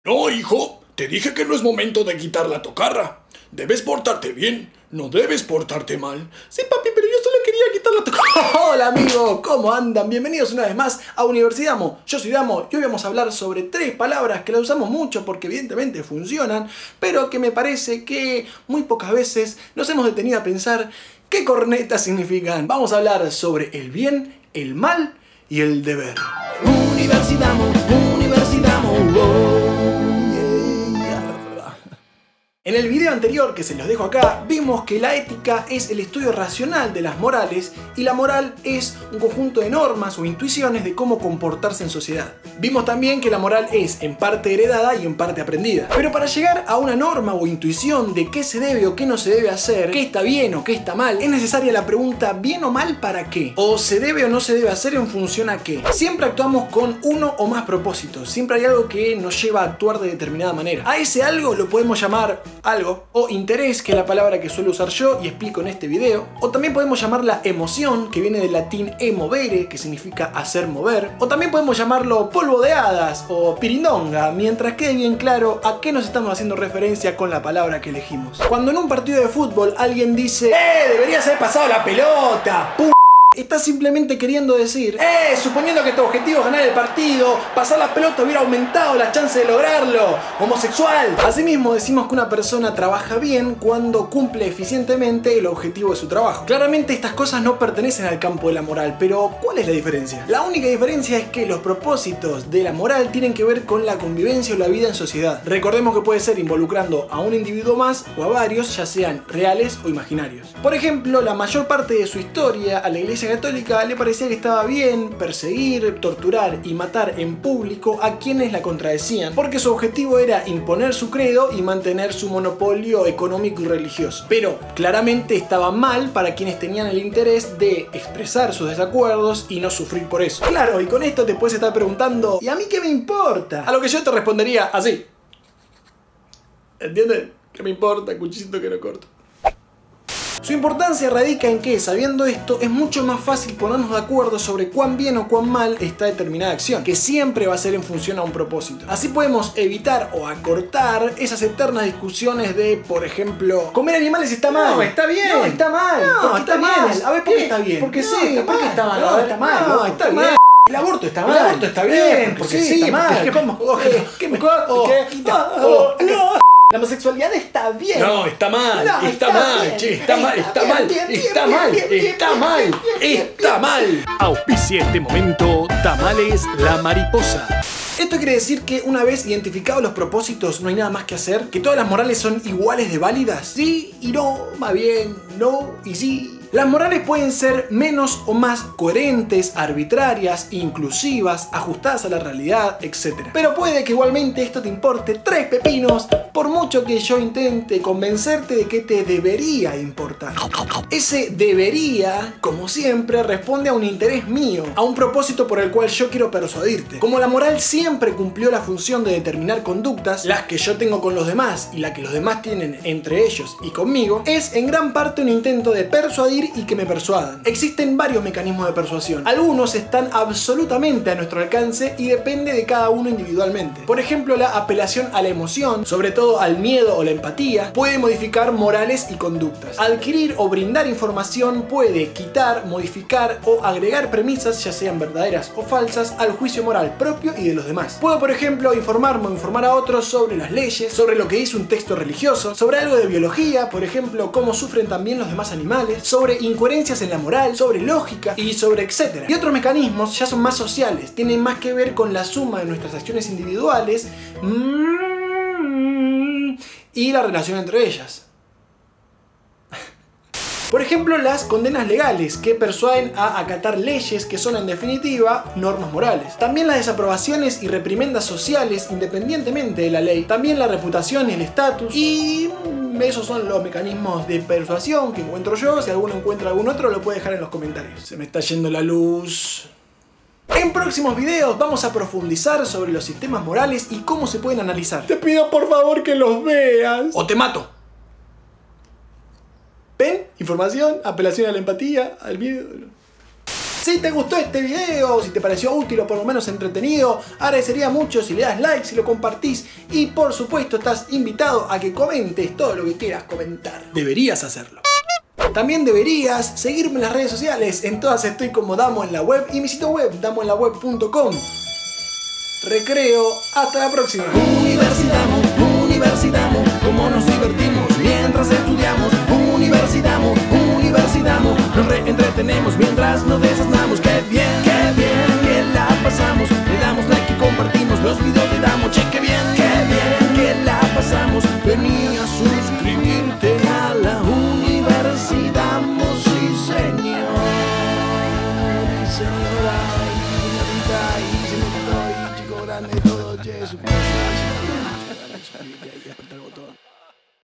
No, hijo, te dije que no es momento de quitar la tocarra. Debes portarte bien, no debes portarte mal. Sí, papi, pero yo solo quería quitar la tocarra. Hola, amigos, ¿cómo andan? Bienvenidos una vez más a Universidamo. Yo soy Damo y hoy vamos a hablar sobre 3 palabras que las usamos mucho porque evidentemente funcionan, pero que me parece que muy pocas veces nos hemos detenido a pensar qué cornetas significan. Vamos a hablar sobre el bien, el mal y el deber. Universidamo, Universidamo, oh. En el video anterior, que se los dejo acá, vimos que la ética es el estudio racional de las morales y la moral es un conjunto de normas o intuiciones de cómo comportarse en sociedad. Vimos también que la moral es en parte heredada y en parte aprendida. Pero para llegar a una norma o intuición de qué se debe o qué no se debe hacer, qué está bien o qué está mal, es necesaria la pregunta ¿bien o mal para qué? ¿O se debe o no se debe hacer en función a qué? Siempre actuamos con uno o más propósitos, siempre hay algo que nos lleva a actuar de determinada manera. A ese algo lo podemos llamar algo, o interés, que es la palabra que suelo usar yo y explico en este video, o también podemos llamarla emoción, que viene del latín emovere, que significa hacer mover, o también podemos llamarlo polvo de hadas o pirindonga, mientras quede bien claro a qué nos estamos haciendo referencia con la palabra que elegimos. Cuando en un partido de fútbol alguien dice deberías haber pasado la pelota, está simplemente queriendo decir suponiendo que tu objetivo es ganar el partido, pasar la pelota hubiera aumentado la chance de lograrlo. Homosexual. Asimismo decimos que una persona trabaja bien cuando cumple eficientemente el objetivo de su trabajo. Claramente estas cosas no pertenecen al campo de la moral, pero ¿cuál es la diferencia? La única diferencia es que los propósitos de la moral tienen que ver con la convivencia o la vida en sociedad. Recordemos que puede ser involucrando a un individuo más o a varios, ya sean reales o imaginarios. Por ejemplo, la mayor parte de su historia a la Iglesia Católica le parecía que estaba bien perseguir, torturar y matar en público a quienes la contradecían, porque su objetivo era imponer su credo y mantener su monopolio económico y religioso. Pero claramente estaba mal para quienes tenían el interés de expresar sus desacuerdos y no sufrir por eso. Claro, y con esto te puedes estar preguntando, ¿y a mí qué me importa? A lo que yo te respondería así. ¿Entiendes? ¿Qué me importa? Cuchillito que no corto. Su importancia radica en que, sabiendo esto, es mucho más fácil ponernos de acuerdo sobre cuán bien o cuán mal está determinada acción, que siempre va a ser en función a un propósito. Así podemos evitar o acortar esas eternas discusiones de, por ejemplo, comer animales está mal. No, está bien. No, está mal. No, está mal. A ver, ¿por qué está bien? Porque sí, ¿por qué está mal? No, está mal. No, está mal. El aborto está mal. El aborto está bien. Porque sí, está mal. ¿Qué me La homosexualidad está bien. No, está mal, no, está mal, che, está mal, está mal, está mal, está mal, está mal. Auspicia este momento Tamales La Mariposa. Esto quiere decir que una vez identificados los propósitos no hay nada más que hacer, que todas las morales son iguales de válidas. Sí y no, más bien no y sí. Las morales pueden ser menos o más coherentes, arbitrarias, inclusivas, ajustadas a la realidad, etc. Pero puede que igualmente esto te importe 3 pepinos, por mucho que yo intente convencerte de que te debería importar. Ese debería, como siempre, responde a un interés mío, a un propósito por el cual yo quiero persuadirte. Como la moral siempre cumplió la función de determinar conductas, las que yo tengo con los demás y las que los demás tienen entre ellos y conmigo, es en gran parte un intento de persuadir y que me persuadan. Existen varios mecanismos de persuasión. Algunos están absolutamente a nuestro alcance y depende de cada uno individualmente. Por ejemplo, la apelación a la emoción, sobre todo al miedo o la empatía, puede modificar morales y conductas. Adquirir o brindar información puede quitar, modificar o agregar premisas, ya sean verdaderas o falsas, al juicio moral propio y de los demás. Puedo, por ejemplo, informarme o informar a otros sobre las leyes, sobre lo que dice un texto religioso, sobre algo de biología, por ejemplo, cómo sufren también los demás animales, sobre incoherencias en la moral, sobre lógica y sobre etcétera. Y otros mecanismos ya son más sociales, tienen más que ver con la suma de nuestras acciones individuales y la relación entre ellas. Por ejemplo, las condenas legales, que persuaden a acatar leyes que son en definitiva normas morales. También las desaprobaciones y reprimendas sociales independientemente de la ley. También la reputación y el estatus. Y esos son los mecanismos de persuasión que encuentro yo. Si alguno encuentra algún otro lo puede dejar en los comentarios. Se me está yendo la luz. En próximos videos vamos a profundizar sobre los sistemas morales y cómo se pueden analizar. Te pido por favor que los veas. O te mato. ¿Ven? Información, apelación a la empatía, al miedo. Si te gustó este video, si te pareció útil o por lo menos entretenido, agradecería mucho si le das like, si lo compartís y por supuesto estás invitado a que comentes todo lo que quieras comentar. Deberías hacerlo. También deberías seguirme en las redes sociales, en todas estoy como Damo en la web y mi sitio web damoenlaweb.com. Recreo, hasta la próxima. Universidamo, como nos divertimos mientras estudiamos. Universidamo, nos reentretenemos mientras nos desasnamos. Qué bien que la pasamos, le damos like y compartimos los videos de